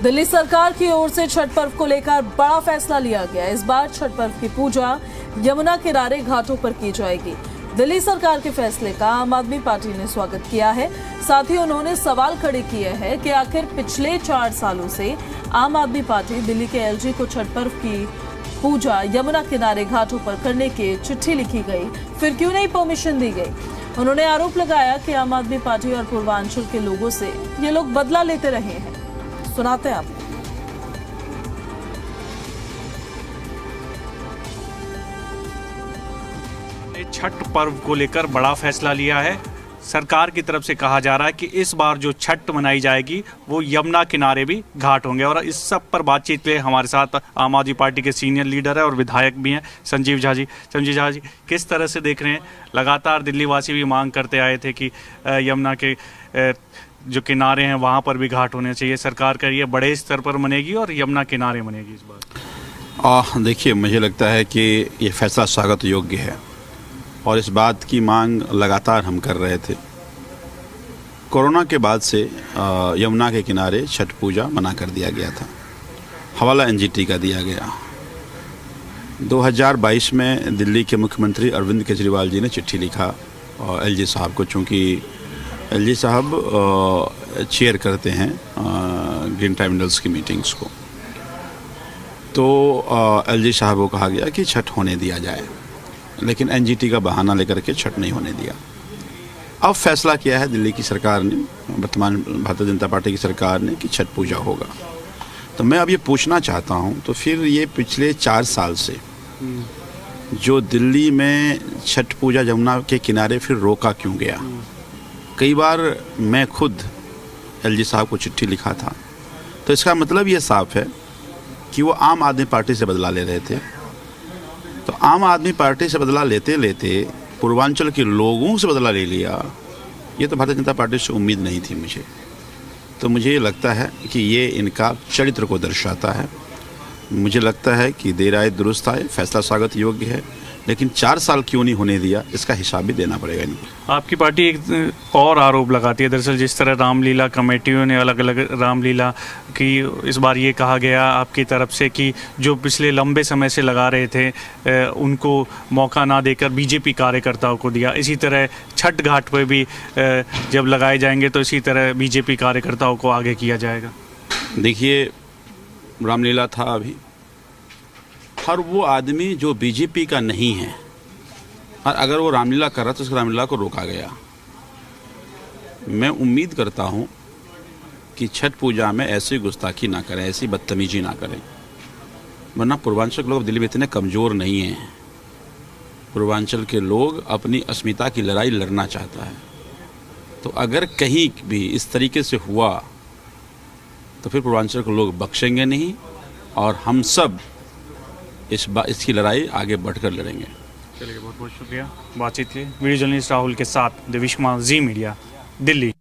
दिल्ली सरकार की ओर से छठ पर्व को लेकर बड़ा फैसला लिया गया। इस बार छठ पर्व की पूजा यमुना किनारे घाटों पर की जाएगी। दिल्ली सरकार के फैसले का आम आदमी पार्टी ने स्वागत किया है। साथ ही उन्होंने सवाल खड़े किए हैं कि आखिर पिछले 4 सालों से आम आदमी पार्टी दिल्ली के एलजी को छठ पर्व की पूजा यमुना किनारे घाटों पर करने की चिट्ठी लिखी गई, फिर क्यों नहीं परमिशन दी गई। उन्होंने आरोप लगाया कि आम आदमी पार्टी और पूर्वांचल के लोगों से ये लोग बदला लेते रहे हैं। सुनाते हैं आपको। छठ पर्व को लेकर बड़ा फैसला लिया है। सरकार की तरफ से कहा जा रहा है कि इस बार जो छठ मनाई जाएगी वो यमुना किनारे भी घाट होंगे। और इस सब पर बातचीत के लिए हमारे साथ आम आदमी पार्टी के सीनियर लीडर है और विधायक भी हैं संजीव झा जी। संजीव झा जी, किस तरह से देख रहे हैं? लगातार दिल्ली वासी भी मांग करते आए थे कि यमुना के जो किनारे हैं वहाँ पर भी घाट होने चाहिए। सरकार का ये बड़े स्तर पर मनेगी और यमुना किनारे मनेगी इस बार? देखिए, मुझे लगता है कि ये फैसला स्वागत योग्य है और इस बात की मांग लगातार हम कर रहे थे। कोरोना के बाद से यमुना के किनारे छठ पूजा मना कर दिया गया था। हवाला एनजीटी का दिया गया। 2022 में दिल्ली के मुख्यमंत्री अरविंद केजरीवाल जी ने चिट्ठी लिखा और एलजी साहब को, चूँकि एलजी साहब चेयर करते हैं ग्रीन ट्राइब्यूनल्स की मीटिंग्स को, तो एलजी साहब को कहा गया कि छठ होने दिया जाए, लेकिन एनजीटी का बहाना लेकर के छठ नहीं होने दिया। अब फैसला किया है दिल्ली की सरकार ने, वर्तमान भारतीय जनता पार्टी की सरकार ने, कि छठ पूजा होगा। तो मैं अब ये पूछना चाहता हूँ, तो फिर ये पिछले 4 साल से जो दिल्ली में छठ पूजा यमुना के किनारे फिर रोका क्यों गया? कई बार मैं खुद एलजी साहब को चिट्ठी लिखा था। तो इसका मतलब ये साफ है कि वो आम आदमी पार्टी से बदला ले रहे थे। तो आम आदमी पार्टी से बदला लेते लेते पूर्वांचल के लोगों से बदला ले लिया। ये तो भारतीय जनता पार्टी से उम्मीद नहीं थी मुझे। तो मुझे लगता है कि ये इनका चरित्र को दर्शाता है। मुझे लगता है कि देर आए दुरुस्त आए, फैसला स्वागत योग्य है, लेकिन 4 साल क्यों नहीं होने दिया, इसका हिसाब भी देना पड़ेगा इनको। आपकी पार्टी एक और आरोप लगाती है। दरअसल जिस तरह रामलीला कमेटियों ने अलग अलग रामलीला की, इस बार ये कहा गया आपकी तरफ से कि जो पिछले लंबे समय से लगा रहे थे उनको मौका ना देकर बीजेपी कार्यकर्ताओं को दिया। इसी तरह छठ घाट पर भी जब लगाए जाएंगे तो इसी तरह बीजेपी कार्यकर्ताओं को आगे किया जाएगा। देखिए, रामलीला था अभी, हर वो आदमी जो बीजेपी का नहीं है और अगर वो रामलीला कर रहा तो उस रामलीला को रोका गया। मैं उम्मीद करता हूँ कि छठ पूजा में ऐसी गुस्ताखी ना करें, ऐसी बदतमीजी ना करें, वरना पूर्वांचल के लोग दिल्ली में इतने कमज़ोर नहीं हैं। पूर्वांचल के लोग अपनी अस्मिता की लड़ाई लड़ना चाहता है। तो अगर कहीं भी इस तरीके से हुआ तो फिर पूर्वांचल के लोग बख्शेंगे नहीं और हम सब इसकी लड़ाई आगे बढ़कर लड़ेंगे। चलिए, बहुत बहुत शुक्रिया बातचीत के लिए। वीडियो जर्नलिस्ट राहुल के साथ देविश कुमार, जी मीडिया, दिल्ली।